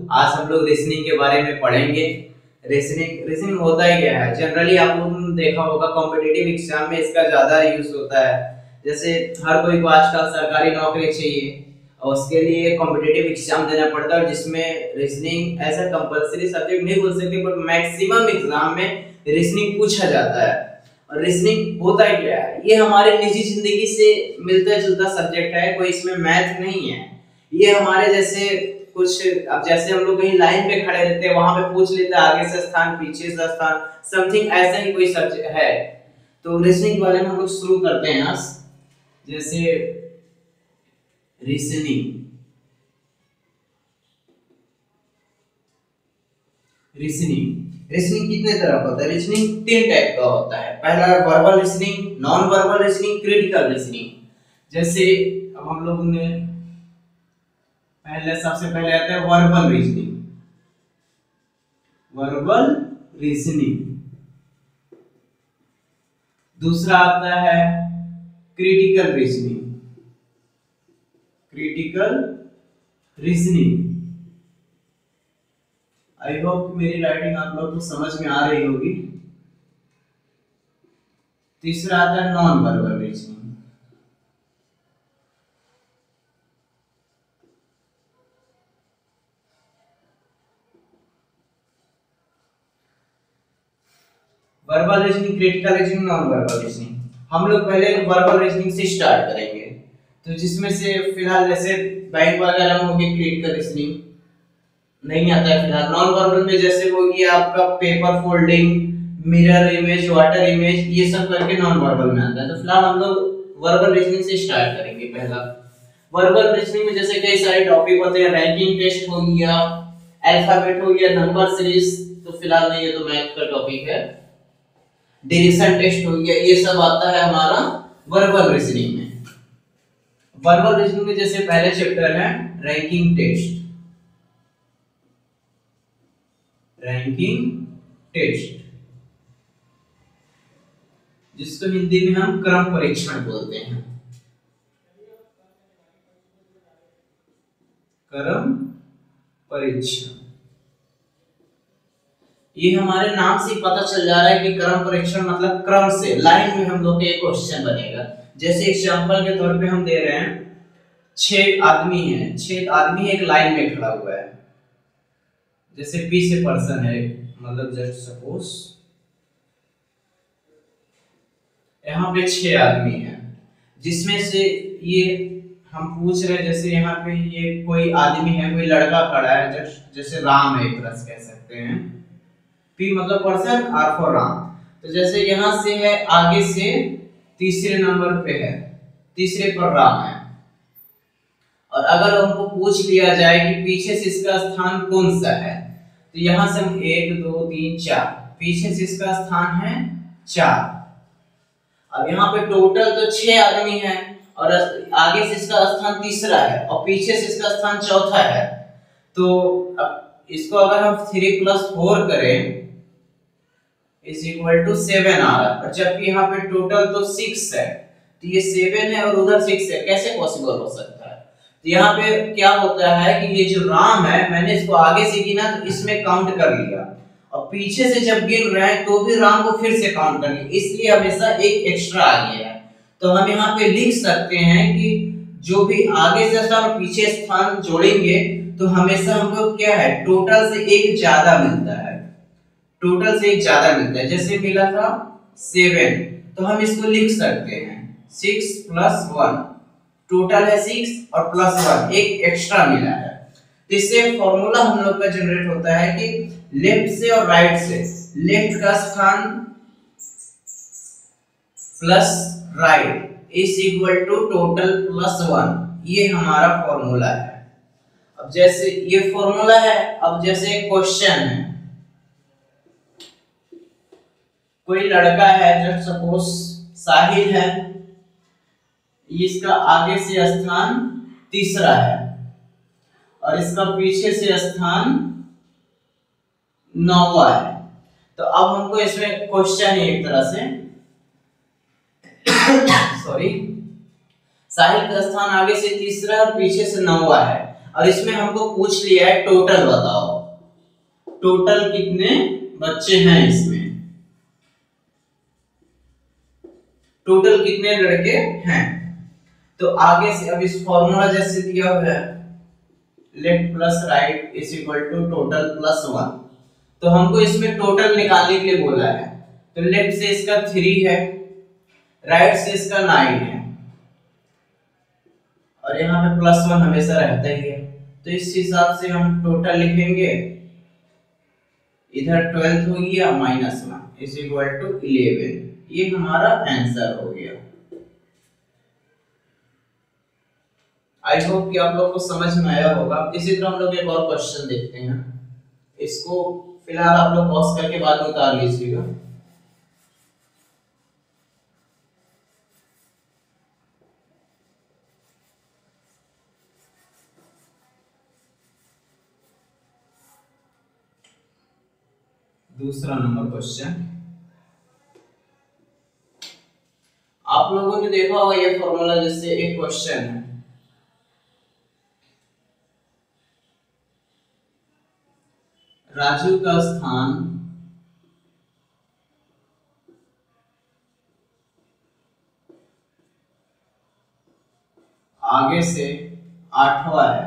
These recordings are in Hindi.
आज हम लोग रीजनिंग के बारे में पढ़ेंगे। रीजनिंग होता ही क्या है, जनरली आप लोगों ने देखा होगा कॉम्पिटिटिव एग्जाम में इसका ज्यादा यूज होता है। जैसे हर कोई को आजकल सरकारी नौकरी चाहिए और उसके लिए कॉम्पिटिटिव एग्जाम देना पड़ता है, जिसमें रीजनिंग ऐसा कंपलसरी सब्जेक्ट नहीं बोल सकते, पर मैक्सिमम एग्जाम में रीजनिंग पूछा जाता है। और रीजनिंग होता ही क्या है, ये हमारे निजी जिंदगी से मिलता जुलता सब्जेक्ट है, कोई इसमें मैथ नहीं है। ये हमारे जैसे कुछ, अब जैसे हम लोग कहीं लाइन पे खड़े रहते हैं, वहां पे पूछ लेते हैं आगे से स्थान पीछे से स्थान, समथिंग ऐसा ही कोई सब्जेक्ट है। तो रीजनिंग के बारे में हम लोग शुरू करते हैं आज। जैसे रीजनिंग कितने तरह का होता है? रीजनिंग 3 टाइप का होता है। पहला verbal reasoning, non verbal reasoning, critical reasoning. जैसे अब हम लोग ने सबसे पहले आता है वर्बल रीजनिंग। दूसरा आता है क्रिटिकल रीजनिंग। आई होप मेरी राइटिंग आप लोग को समझ में आ रही होगी। तीसरा आता है non verbal reasoning. Verbal reasoning, critical reasoning, non verbal reasoning. हम लोग पहले वर्बल रीजनिंग से स्टार्ट करेंगे। तो जिसमें से फिलहाल जैसे बैंक वगैरह में होगी क्रिटिकल रीजनिंग, नहीं आता है फिलहाल। नॉन वर्बल में जैसे वो ये आपका paper folding, mirror image, water image, ये सब करके नॉन वर्बल में आता है। तो फिलहाल हम लोग वर्बल रीजनिंग से स्टार्ट करेंगे। पहला वर्बल रीजनिंग में जैसे कई सारे टॉपिक होते हैं, रैंकिंग टेस्ट हो गया, अल्फाबेट हो गया, नंबर सीरीज, तो फिलहाल नहीं, ये तो मैथ का टॉपिक है। डिवीजन टेस्ट हो गया, ये सब आता है हमारा वर्बल रीजनिंग में। वर्बल रीजनिंग में जैसे पहले चैप्टर है रैंकिंग टेस्ट, जिसको हिंदी में हम क्रम परीक्षण बोलते हैं। क्रम परीक्षण, ये हमारे नाम से पता चल जा रहा है कि क्रम परीक्षण मतलब क्रम से, लाइन में हम लोग के क्वेश्चन बनेगा। जैसे एग्जांपल के तौर पे हम दे रहे हैं, 6 आदमी हैं, 6 आदमी एक लाइन में खड़ा हुआ है। जैसे P से पर्सन है, मतलब जस्ट सपोज यहाँ पे 6 आदमी हैं, जिसमें से ये हम पूछ रहे हैं, जैसे यहाँ पे ये कोई आदमी है, कोई लड़का खड़ा है, जैसे राम है, एक तरह से कह सकते हैं। P मतलब पर्सन, R फॉर राम। तो जैसे यहाँ से है, आगे से तीसरे नंबर पे है, तीसरे पर राम है। और अगर हमको पूछ लिया जाए कि पीछे से इसका स्थान कौन सा है, तो यहाँ से हम 1 2 3 4, पीछे से इसका स्थान है 4। अब यहाँ पे टोटल तो 6 आदमी हैं और आगे से इसका स्थान तीसरा है और पीछे से इसका स्थान चौथा है। तो अब इसको अगर हम 3 + 4 करें इज इक्वल टू 7 आ रहा है, और जबकि यहाँ पे टोटल तो 6 है, तो ये 7 है और उधर 6 है, कैसे पॉसिबल हो सकता है? तो यहाँ पे क्या होता है कि ये जो राम है, मैंने इसको आगे से गिना तो इसमें काउंट कर लिया, और पीछे से जब गिन रहे हैं तो भी राम को फिर से काउंट कर लिया, इसलिए हमेशा एक एक्स्ट्रा आ गया है। तो हम यहाँ पे लिख सकते हैं कि जो भी आगे से स्थान और पीछे स्थान जोड़ेंगे तो हमेशा हमको क्या है, टोटल से एक ज्यादा मिलता है, टोटल से एक ज्यादा मिलता है। जैसे मिला था 7, तो हम इसको लिख सकते हैं 6 + 1, टोटल है 6 और +1 एक एक्स्ट्रा मिला है। तो इससे फॉर्मूला हम लोग का जनरेट होता है कि लेफ्ट से और राइट से, लेफ्ट का स्थान plus right is equal to total +1, ये हमारा फॉर्मूला है। अब जैसे ये फॉर्मूला है, अब जैसे क्वेश्चन है, कोई लड़का है, जस्ट सपोज साहिल है, इसका आगे से स्थान तीसरा है और इसका पीछे से स्थान 9वां है। तो अब हमको इसमें क्वेश्चन है एक तरह से सॉरी, साहिल का स्थान आगे से तीसरा और पीछे से 9वां है। और इसमें हमको पूछ लिया है टोटल बताओ, टोटल कितने बच्चे हैं इसमें, टोटल कितने लड़के हैं। तो आगे से अब इस फॉर्मूला जैसे दिया हुआ है left plus right is equal to total plus 1, तो हमको इसमें टोटल निकालने के लिए बोला है। तो लेफ्ट से इसका 3 है, राइट से इसका 9 है, और यहाँ पे प्लस 1 हमेशा रहता ही है। तो इस हिसाब से हम टोटल लिखेंगे, इधर 12 हो गया माइनस 1 इज इक्वल टू 11, ये हमारा आंसर हो गया। आई होप कि आप लोग को समझ में आया होगा। इसी तरह हम लोग एक और क्वेश्चन देखते हैं, इसको फिलहाल आप लोग पॉज करके बाद में उतार लीजिएगा। दूसरा नंबर क्वेश्चन, आप लोगों ने देखा होगा ये फॉर्मूला, जैसे एक क्वेश्चन है राजू का स्थान आगे से 8वां है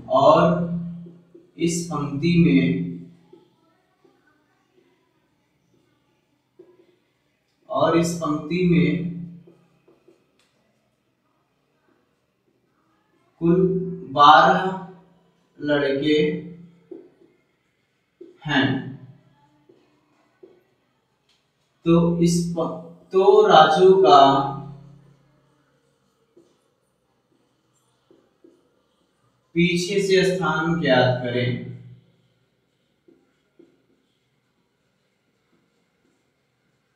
और इस पंक्ति में कुल 12 लड़के हैं। तो राजू का पीछे से स्थान ज्ञात करें।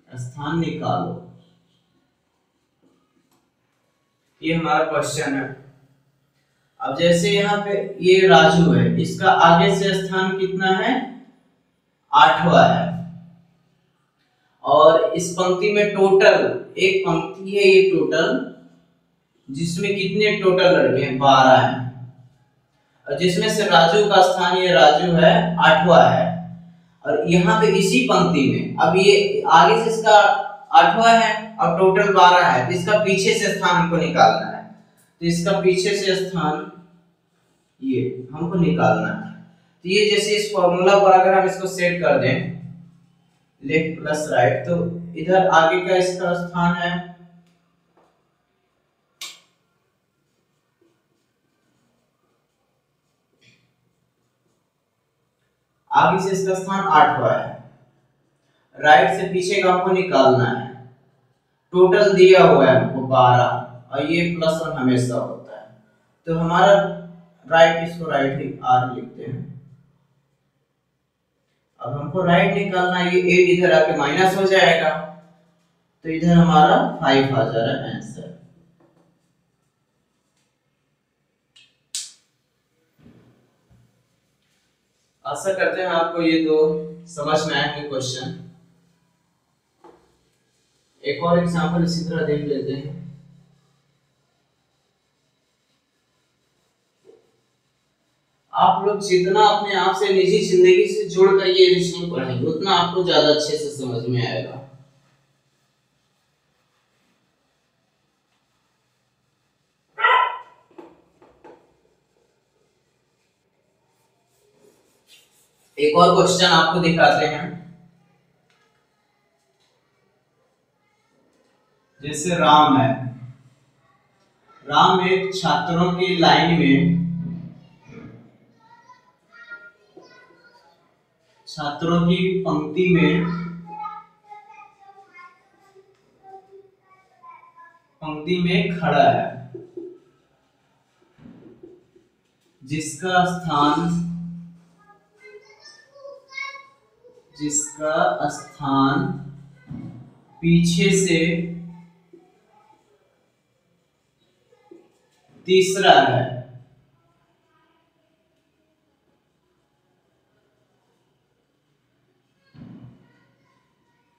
स्थान निकालो, ये हमारा क्वेश्चन है। अब जैसे यहाँ पे ये राजू है, इसका आगे से स्थान कितना है, 8वां है, और इस पंक्ति में टोटल एक पंक्ति है ये टोटल, जिसमें कितने टोटल लड़के हैं, 12 हैं, और जिसमें से राजू का स्थान, ये राजू है 8वां है, और यहाँ पे इसी पंक्ति में अब ये आगे से इसका 8वां है और टोटल 12 है, तो इसका पीछे से स्थान हमको निकालना है। तो इसका पीछे से स्थान ये हमको निकालना है। तो ये जैसे इस फॉर्मूला पर अगर हम इसको सेट कर दें लेफ्ट प्लस राइट, तो इधर आगे का इसका स्थान है, आगे से इसका स्थान 8वां है, राइट से पीछे का हमको निकालना है। टोटल दिया हुआ है हमको 12 और ये प्लस 1 हमेशा होता है। तो हमारा राइट, इसको राइट ही आर लिखते हैं। अब हमको राइट निकालना है, ये 8 इधर आके माइनस हो जाएगा, तो इधर हमारा 5 आ जा रहा है आंसर। आशा करते हैं आपको ये दो समझ में आएंगे क्वेश्चन। एक और एग्जांपल इसी तरह देख लेते हैं। आप लोग जितना अपने आप से निजी जिंदगी से जुड़कर ये रीजनिंग पढ़ेंगे उतना आपको ज्यादा अच्छे से समझ में आएगा। एक और क्वेश्चन आपको दिखाते हैं, जैसे राम है, राम एक छात्रों की लाइन में, छात्रों की पंक्ति में खड़ा है, जिसका स्थान पीछे से तीसरा है।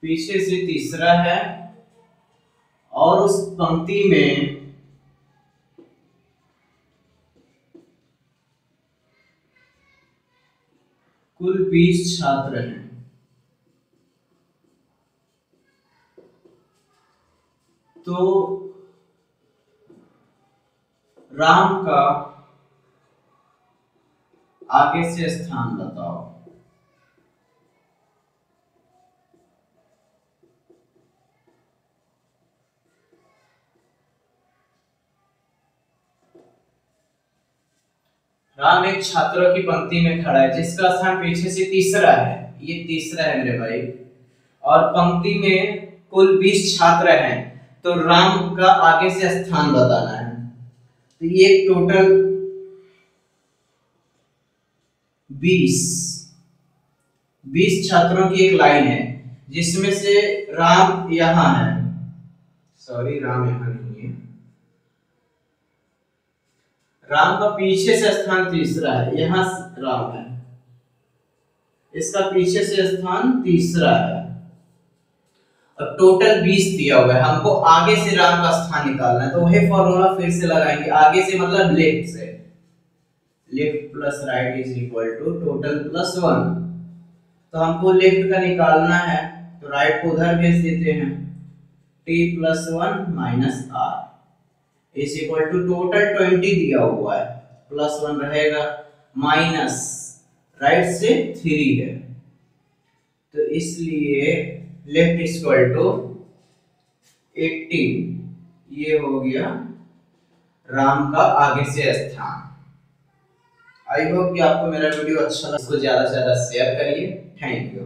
पीछे से तीसरा है और उस पंक्ति में कुल 20 छात्र हैं, तो राम का आगे से स्थान बताओ। राम एक छात्रों की पंक्ति में खड़ा है जिसका स्थान पीछे से तीसरा है, ये तीसरा है मेरे भाई, और पंक्ति में कुल 20 छात्र हैं, तो राम का आगे से स्थान बताना है। तो ये टोटल 20 छात्रों की एक लाइन है जिसमें से राम यहां है, सॉरी राम यहां नहीं है, राम का पीछे से स्थान तीसरा है, यहां राम है, इसका पीछे से स्थान तीसरा है, और टोटल 20 दिया हुआ है। हमको आगे से राम का स्थान निकालना है, तो वही फॉर्मूला फिर से लगाएंगे। आगे से मतलब लेफ्ट से, left plus right is equal to total plus 1। तो हमको लेफ्ट का निकालना है, तो राइट को उधर भेज देते हैं, t plus 1 minus r is equal to total 20 दिया हुआ है, प्लस 1 रहेगा, माइनस राइट से 3 है, तो इसलिए लेफ्ट इज इक्वल टू 18। ये हो गया राम का आगे से स्थान। आई होप कि आपको मेरा वीडियो अच्छा लगा, इसको ज्यादा से ज्यादा शेयर करिए। Thank you.